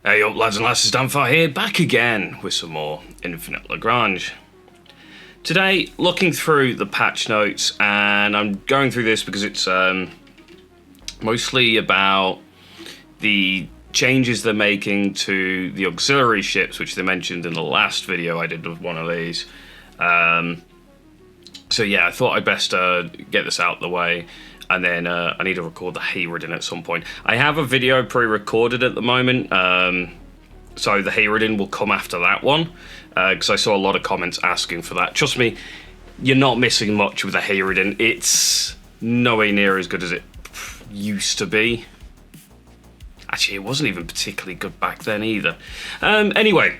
Hey up lads and lasses, Damphyre here, back again with some more Infinite Lagrange. Today, looking through the patch notes, and I'm going through this because it's mostly about the changes they're making to the auxiliary ships, which they mentioned in the last video I did with one of these. So yeah, I thought I'd best get this out of the way. And then I need to record the Hayridden at some point. I have a video pre-recorded at the moment, so the Hayridden will come after that one, because I saw a lot of comments asking for that. Trust me, you're not missing much with the Hayridden. It's nowhere near as good as it used to be. Actually, it wasn't even particularly good back then either. Anyway,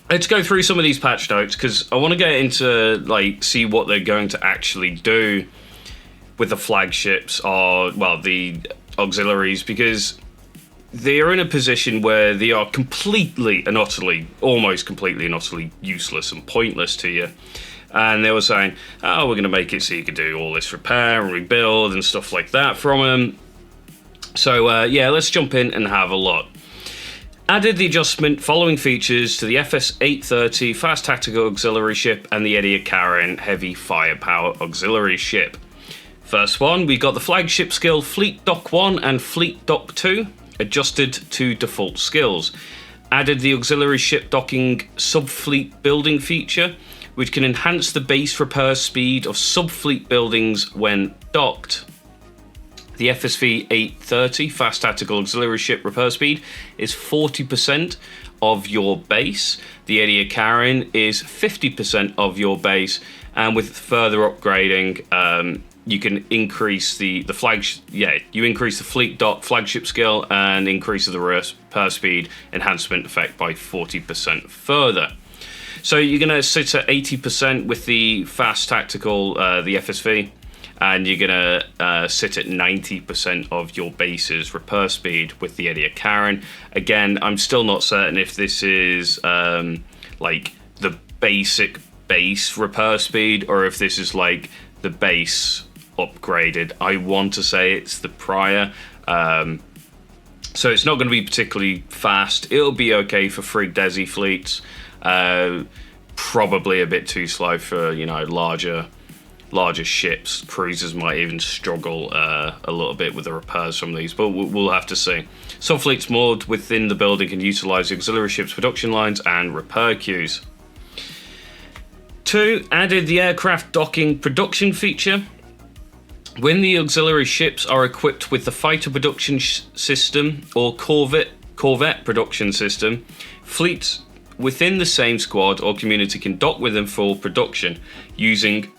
let's go through some of these patch notes, because I want to get into, see what they're going to actually do with the flagships, or, well, the auxiliaries, because they are in a position where they are completely and utterly, almost completely and utterly useless and pointless to you. And they were saying, oh, we're going to make it so you can do all this repair and rebuild and stuff like that from them. So, yeah, let's jump in and have a look. Added the adjustment following features to the FS-830 Fast Tactical Auxiliary Ship and the Eddie Karen Heavy Firepower Auxiliary Ship. First one, we got the flagship skill Fleet Dock 1 and Fleet Dock 2, adjusted to default skills. Added the auxiliary ship docking subfleet building feature, which can enhance the base repair speed of subfleet buildings when docked. The FSV 830 Fast Tactical Auxiliary Ship repair speed is 40% of your base. The Eddie Karen is 50% of your base, and with further upgrading, you can increase the flagship. Yeah, you increase the fleet dock flagship skill and increase the repair speed enhancement effect by 40% further. So you're gonna sit at 80% with the fast tactical, the FSV, and you're gonna sit at 90% of your base's repair speed with the Eddie Karen. Again, I'm still not certain if this is like the basic base repair speed or if this is like the base upgraded. I want to say it's the prior, so it's not going to be particularly fast. It'll be okay for free Desi fleets, probably a bit too slow for, you know, larger ships. Cruisers might even struggle a little bit with the repairs from these, but we'll have to see. Subfleets moored within the building can utilize the auxiliary ships production lines and repair queues. 2, added the aircraft docking production feature. When the auxiliary ships are equipped with the fighter production system or corvette production system, fleets within the same squad or community can dock with them for production using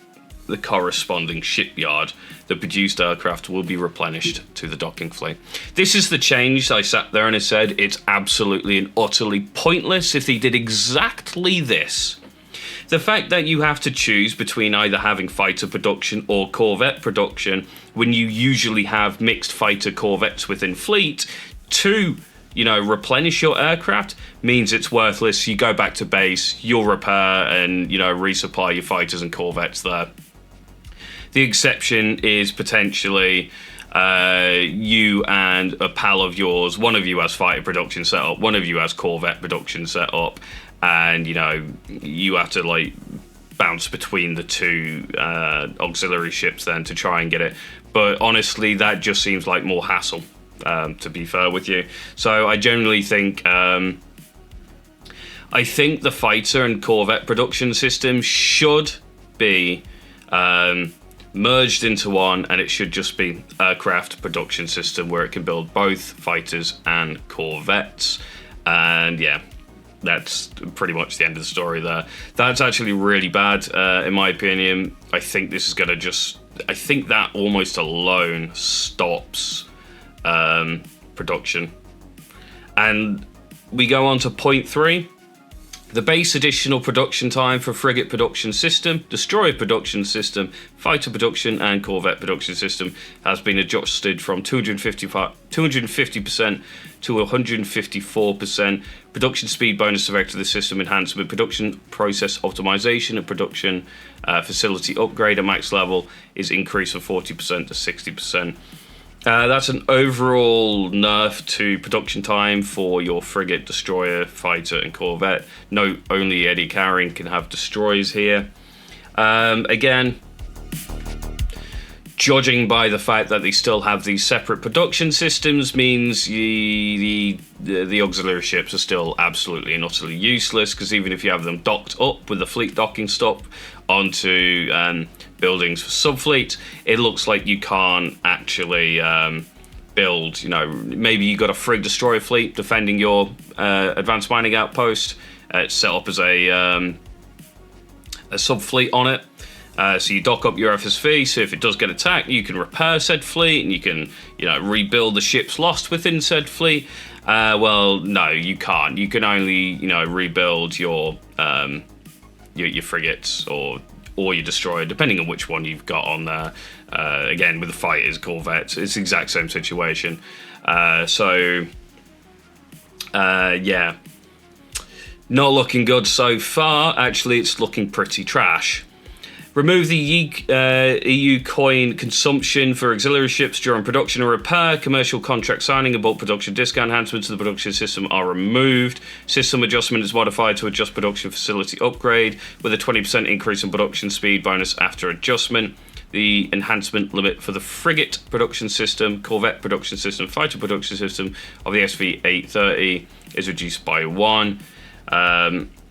the corresponding shipyard. The produced aircraft will be replenished to the docking fleet. This is the change. I sat there and I said it's absolutely and utterly pointless if they did exactly this. The fact that you have to choose between either having fighter production or corvette production when you usually have mixed fighter corvettes within fleet to, you know, replenish your aircraft means it's worthless. You go back to base, you'll repair and, you know, resupply your fighters and corvettes there. The exception is potentially you and a pal of yours, one of you has fighter production set up, one of you has corvette production set up, and, you know, you have to, like, bounce between the two auxiliary ships then to try and get it. But honestly, that just seems like more hassle, to be fair with you. So I generally think, I think the fighter and corvette production system should be merged into one, and it should just be aircraft production system where it can build both fighters and corvettes. And yeah, that's pretty much the end of the story there. That's actually really bad, in my opinion. I think this is going to just... I think that almost alone stops production. And we go on to point 3. The base additional production time for frigate production system, destroyer production system, fighter production and corvette production system has been adjusted from 250% to 154%. Production speed bonus effect of the system enhancement, production process optimization and production facility upgrade at max level is increased from 40% to 60%. That's an overall nerf to production time for your frigate, destroyer, fighter, and corvette. Note only eddy carrying can have destroyers here. Again, judging by the fact that they still have these separate production systems means the auxiliary ships are still absolutely and utterly useless, because even if you have them docked up with the fleet docking stop onto buildings for subfleet, it looks like you can't actually build, you know, maybe you got a frigate destroyer fleet defending your advanced mining outpost. It's set up as a subfleet on it. So you dock up your FSV, so if it does get attacked, you can repair said fleet, and you can, you know, rebuild the ships lost within said fleet. Well, no, you can't. You can only, you know, rebuild your frigates or your destroyer, depending on which one you've got on there. Again, with the fighters, corvettes, it's the exact same situation. Yeah, not looking good so far. Actually, it's looking pretty trash. Remove the EU coin consumption for auxiliary ships during production or repair. Commercial contract signing and bulk production discount enhancements to the production system are removed. System adjustment is modified to adjust production facility upgrade with a 20% increase in production speed bonus after adjustment. The enhancement limit for the frigate production system, corvette production system, fighter production system of the SV-830 is reduced by 1.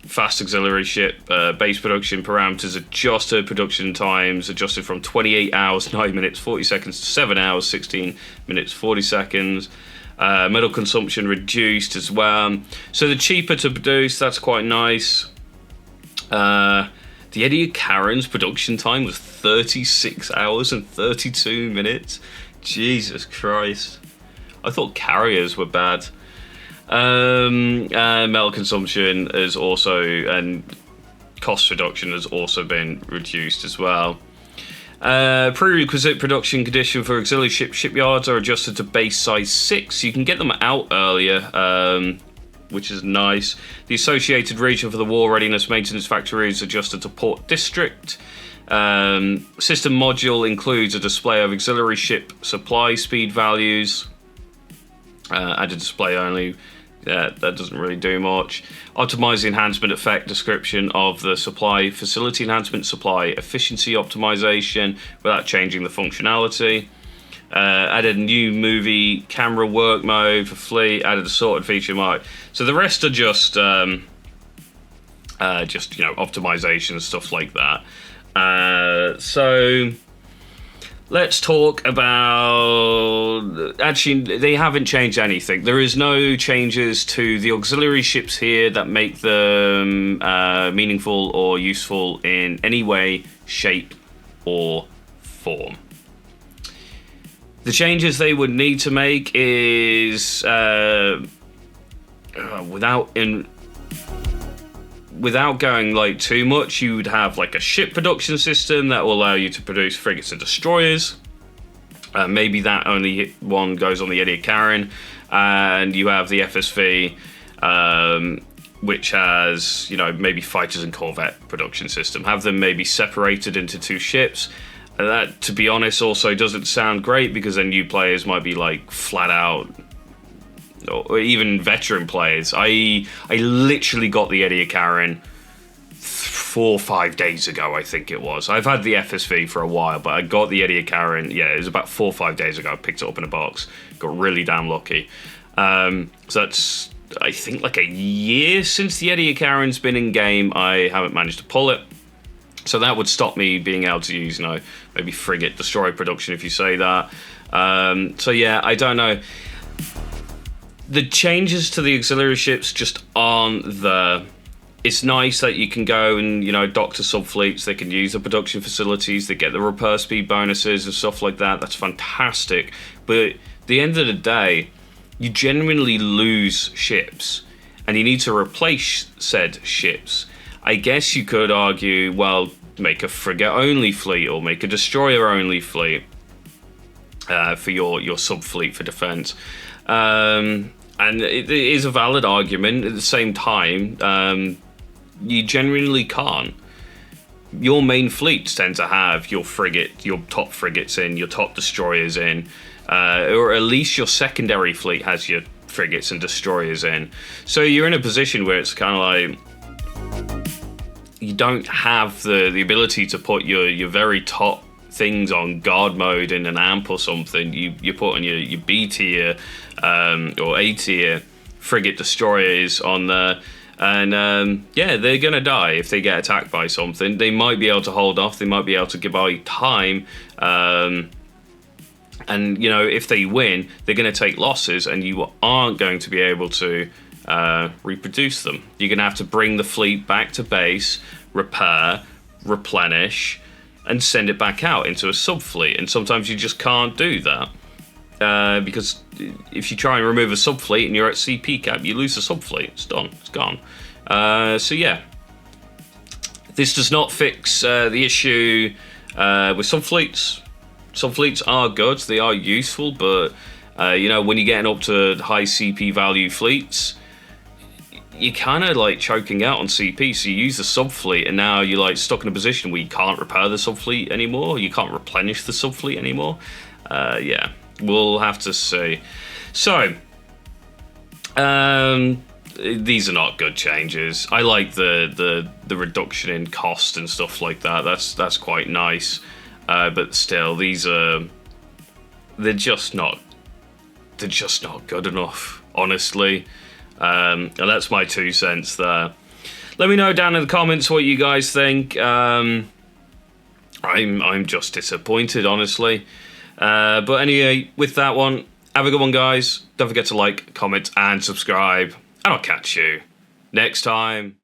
Fast auxiliary ship base production parameters adjusted. Production times adjusted from 28 hours 9 minutes 40 seconds to 7 hours 16 minutes 40 seconds. Metal consumption reduced as well, so the cheaper to produce. That's quite nice. The Eddie Karen's production time was 36 hours and 32 minutes. Jesus Christ, I thought carriers were bad. Metal consumption is also, and cost reduction has also been reduced as well. Prerequisite production condition for auxiliary shipyards are adjusted to base size 6. You can get them out earlier, which is nice. The associated region for the war readiness maintenance factory is adjusted to port district. System module includes a display of auxiliary ship supply speed values. Added display only. That doesn't really do much. Optimize the enhancement effect description of the supply facility enhancement, supply efficiency optimization without changing the functionality. Added a new movie camera work mode for fleet. Added a sorted feature mode. So the rest are just you know, optimization and stuff like that. So let's talk about... Actually, they haven't changed anything. There is no changes to the auxiliary ships here that make them meaningful or useful in any way, shape, or form. The changes they would need to make is... without going like too much, you would have like a ship production system that will allow you to produce frigates and destroyers. Maybe that only one goes on the Eddie Karen, and you have the FSV, which has, you know, maybe fighters and corvette production system. Have them maybe separated into 2 ships. That, to be honest, also doesn't sound great, because then new players might be like flat out, or even veteran players. I literally got the Eddie Karen 4 or 5 days ago, I think it was. I've had the FSV for a while, but I got the Eddie Karen, yeah, it was about 4 or 5 days ago. I picked it up in a box. Got really damn lucky. So that's, I think, like a year since the Eddie Karen's been in game. I haven't managed to pull it. So that would stop me being able to use, you know, maybe frigate destroyer production, if you say that. So yeah, I don't know. The changes to the auxiliary ships just aren't there. It's nice that you can go and, you know, dock to subfleets. They can use the production facilities. They get the repair speed bonuses and stuff like that. That's fantastic. But at the end of the day, you genuinely lose ships, and you need to replace said ships. I guess you could argue, well, make a frigate-only fleet or make a destroyer-only fleet for your sub-fleet for defense. And it is a valid argument. At the same time, you genuinely can't. your main fleets tend to have your top frigates in, your top destroyers in, or at least your secondary fleet has your frigates and destroyers in. So you're in a position where it's kind of like you don't have the ability to put your very top things on guard mode in an AMP or something. You put on your B tier or A tier frigate destroyers on there. And yeah, they're gonna die if they get attacked by something. They might be able to hold off. They might be able to give out time. And you know, if they win, they're gonna take losses, and you aren't going to be able to reproduce them. You're gonna have to bring the fleet back to base, repair, replenish, and send it back out into a sub fleet. And sometimes you just can't do that. Because if you try and remove a subfleet and you're at CP cap, you lose the subfleet. It's done. It's gone. So yeah, this does not fix the issue with subfleets. Subfleets are good. They are useful, but you know, when you're getting up to high CP value fleets, you're kind of like choking out on CP. So you use the subfleet, and now you're like stuck in a position where you can't repair the subfleet anymore. You can't replenish the subfleet anymore. Yeah. We'll have to see. So, these are not good changes. I like the reduction in cost and stuff like that. That's quite nice. But still, they're just not good enough, honestly. And that's my 2 cents there. Let me know down in the comments what you guys think. I'm just disappointed, honestly. But anyway, with that one, have a good one, guys. Don't forget to like, comment, and subscribe. And I'll catch you next time.